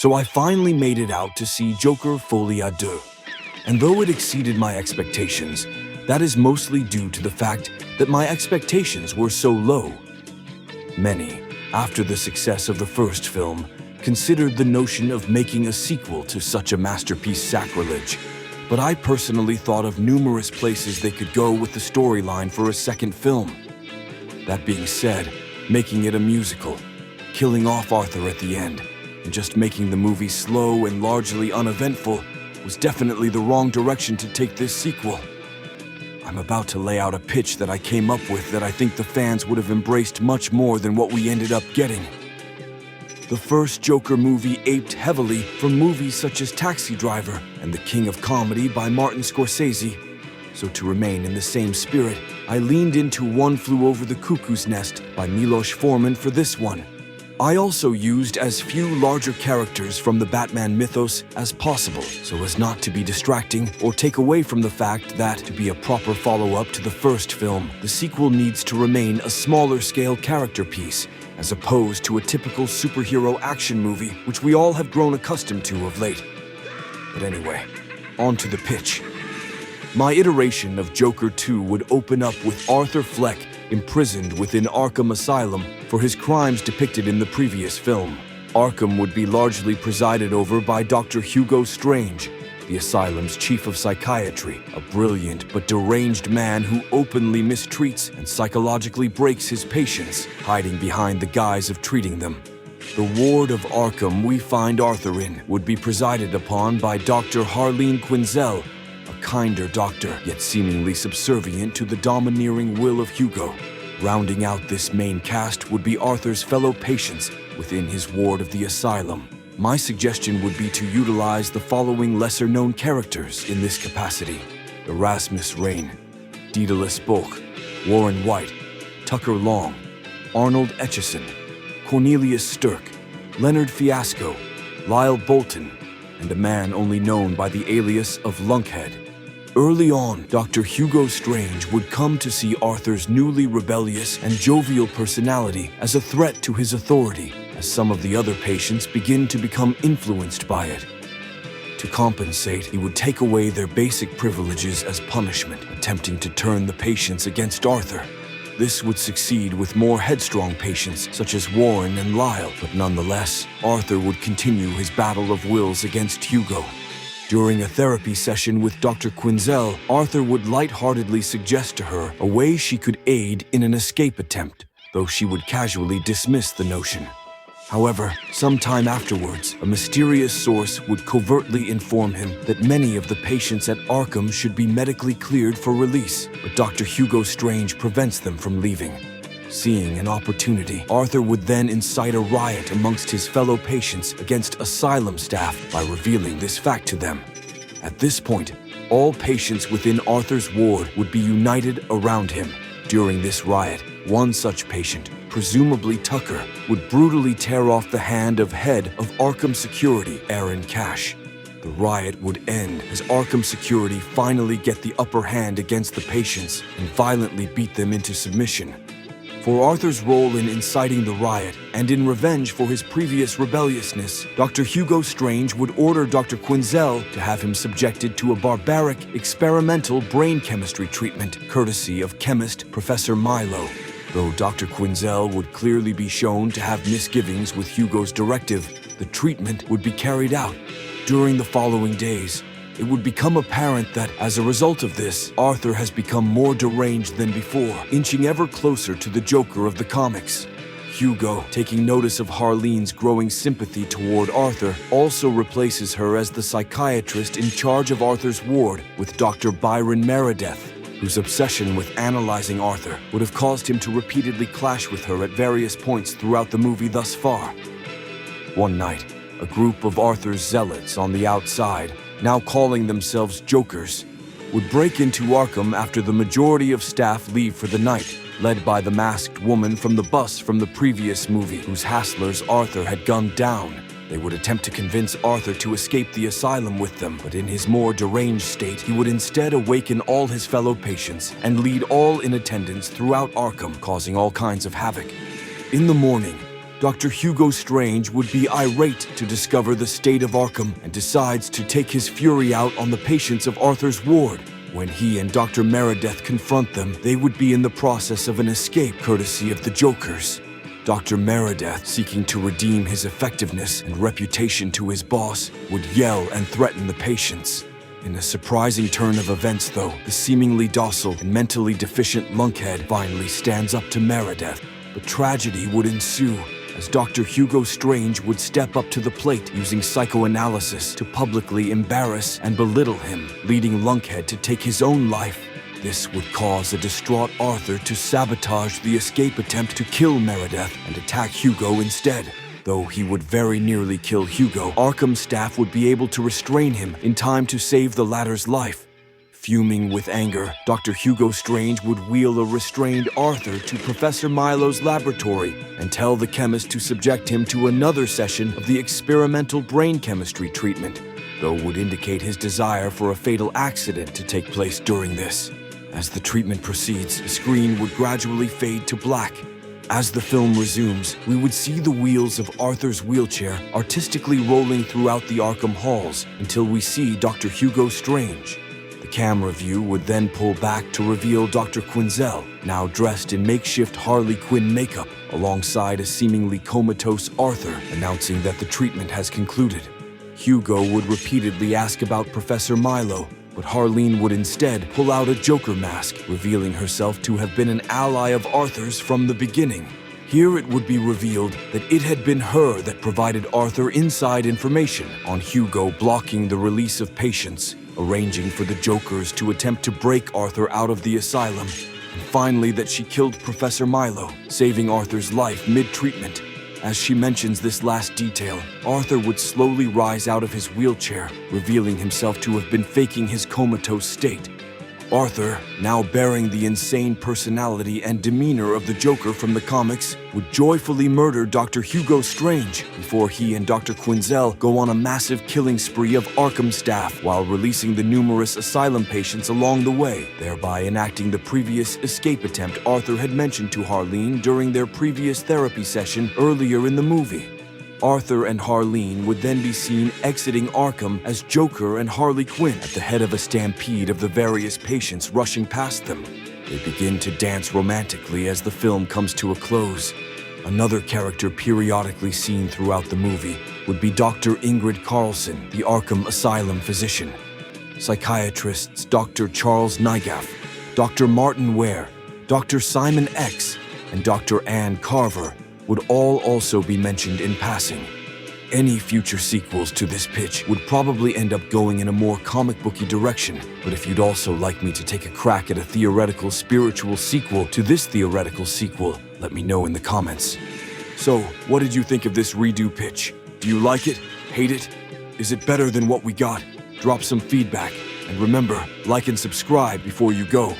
So I finally made it out to see Joker Folie à Deux. And though it exceeded my expectations, that is mostly due to the fact that my expectations were so low. Many, after the success of the first film, considered the notion of making a sequel to such a masterpiece sacrilege. But I personally thought of numerous places they could go with the storyline for a second film. That being said, making it a musical, killing off Arthur at the end, and just making the movie slow and largely uneventful was definitely the wrong direction to take this sequel. I'm about to lay out a pitch that I came up with that I think the fans would have embraced much more than what we ended up getting. The first Joker movie aped heavily from movies such as Taxi Driver and The King of Comedy by Martin Scorsese. So to remain in the same spirit, I leaned into One Flew Over the Cuckoo's Nest by Milos Forman for this one. I also used as few larger characters from the Batman mythos as possible, so as not to be distracting or take away from the fact that, to be a proper follow-up to the first film, the sequel needs to remain a smaller-scale character piece, as opposed to a typical superhero action movie, which we all have grown accustomed to of late. But anyway, on to the pitch. My iteration of Joker 2 would open up with Arthur Fleck imprisoned within Arkham Asylum for his crimes depicted in the previous film. Arkham would be largely presided over by Dr. Hugo Strange, the asylum's chief of psychiatry, a brilliant but deranged man who openly mistreats and psychologically breaks his patients, hiding behind the guise of treating them. The ward of Arkham we find Arthur in would be presided upon by Dr. Harleen Quinzel, a kinder doctor, yet seemingly subservient to the domineering will of Hugo. Rounding out this main cast would be Arthur's fellow patients within his ward of the asylum. My suggestion would be to utilize the following lesser-known characters in this capacity: Erasmus Rain, Daedalus Bulk, Warren White, Tucker Long, Arnold Etchison, Cornelius Stirk, Leonard Fiasco, Lyle Bolton, and a man only known by the alias of Lunkhead. Early on, Dr. Hugo Strange would come to see Arthur's newly rebellious and jovial personality as a threat to his authority, as some of the other patients begin to become influenced by it. To compensate, he would take away their basic privileges as punishment, attempting to turn the patients against Arthur. This would succeed with more headstrong patients such as Warren and Lyle, but nonetheless, Arthur would continue his battle of wills against Hugo. During a therapy session with Dr. Quinzel, Arthur would lightheartedly suggest to her a way she could aid in an escape attempt, though she would casually dismiss the notion. However, sometime afterwards, a mysterious source would covertly inform him that many of the patients at Arkham should be medically cleared for release, but Dr. Hugo Strange prevents them from leaving. Seeing an opportunity, Arthur would then incite a riot amongst his fellow patients against asylum staff by revealing this fact to them. At this point, all patients within Arthur's ward would be united around him. During this riot, one such patient, presumably Tucker, would brutally tear off the hand of head of Arkham Security, Aaron Cash. The riot would end as Arkham Security finally get the upper hand against the patients and violently beat them into submission. For Arthur's role in inciting the riot, and in revenge for his previous rebelliousness, Dr. Hugo Strange would order Dr. Quinzel to have him subjected to a barbaric, experimental brain chemistry treatment, courtesy of chemist Professor Milo. Though Dr. Quinzel would clearly be shown to have misgivings with Hugo's directive, the treatment would be carried out. During the following days, it would become apparent that, as a result of this, Arthur has become more deranged than before, inching ever closer to the Joker of the comics. Hugo, taking notice of Harleen's growing sympathy toward Arthur, also replaces her as the psychiatrist in charge of Arthur's ward with Dr. Byron Meredith, whose obsession with analyzing Arthur would have caused him to repeatedly clash with her at various points throughout the movie thus far. One night, a group of Arthur's zealots on the outside, now calling themselves Jokers, would break into Arkham after the majority of staff leave for the night, led by the masked woman from the bus from the previous movie, whose hasslers Arthur had gunned down. They would attempt to convince Arthur to escape the asylum with them, but in his more deranged state, he would instead awaken all his fellow patients and lead all in attendance throughout Arkham, causing all kinds of havoc. In the morning, Dr. Hugo Strange would be irate to discover the state of Arkham and decides to take his fury out on the patients of Arthur's ward. When he and Dr. Meredith confront them, they would be in the process of an escape courtesy of the Jokers. Dr. Meredith, seeking to redeem his effectiveness and reputation to his boss, would yell and threaten the patients. In a surprising turn of events, though, the seemingly docile and mentally deficient lunkhead finally stands up to Meredith. But tragedy would ensue, as Dr. Hugo Strange would step up to the plate using psychoanalysis to publicly embarrass and belittle him, leading Lunkhead to take his own life. This would cause a distraught Arthur to sabotage the escape attempt to kill Meredith and attack Hugo instead. Though he would very nearly kill Hugo, Arkham staff would be able to restrain him in time to save the latter's life. Fuming with anger, Dr. Hugo Strange would wheel a restrained Arthur to Professor Milo's laboratory and tell the chemist to subject him to another session of the experimental brain chemistry treatment, though would indicate his desire for a fatal accident to take place during this. As the treatment proceeds, the screen would gradually fade to black. As the film resumes, we would see the wheels of Arthur's wheelchair artistically rolling throughout the Arkham halls until we see Dr. Hugo Strange. The camera view would then pull back to reveal Dr. Quinzel, now dressed in makeshift Harley Quinn makeup, alongside a seemingly comatose Arthur, announcing that the treatment has concluded. Hugo would repeatedly ask about Professor Milo, but Harleen would instead pull out a Joker mask, revealing herself to have been an ally of Arthur's from the beginning. Here it would be revealed that it had been her that provided Arthur inside information on Hugo blocking the release of patients, arranging for the Jokers to attempt to break Arthur out of the asylum, and finally that she killed Professor Milo, saving Arthur's life mid-treatment. As she mentions this last detail, Arthur would slowly rise out of his wheelchair, revealing himself to have been faking his comatose state. Arthur, now bearing the insane personality and demeanor of the Joker from the comics, would joyfully murder Dr. Hugo Strange before he and Dr. Quinzel go on a massive killing spree of Arkham staff while releasing the numerous asylum patients along the way, thereby enacting the previous escape attempt Arthur had mentioned to Harleen during their previous therapy session earlier in the movie. Arthur and Harleen would then be seen exiting Arkham as Joker and Harley Quinn at the head of a stampede of the various patients rushing past them. They begin to dance romantically as the film comes to a close. Another character periodically seen throughout the movie would be Dr. Ingrid Carlson, the Arkham Asylum physician. Psychiatrists Dr. Charles Nygaff, Dr. Martin Ware, Dr. Simon X, and Dr. Ann Carver would all also be mentioned in passing. Any future sequels to this pitch would probably end up going in a more comic booky direction, but if you'd also like me to take a crack at a theoretical spiritual sequel to this theoretical sequel, let me know in the comments. So, what did you think of this redo pitch? Do you like it? Hate it? Is it better than what we got? Drop some feedback, and remember, like and subscribe before you go.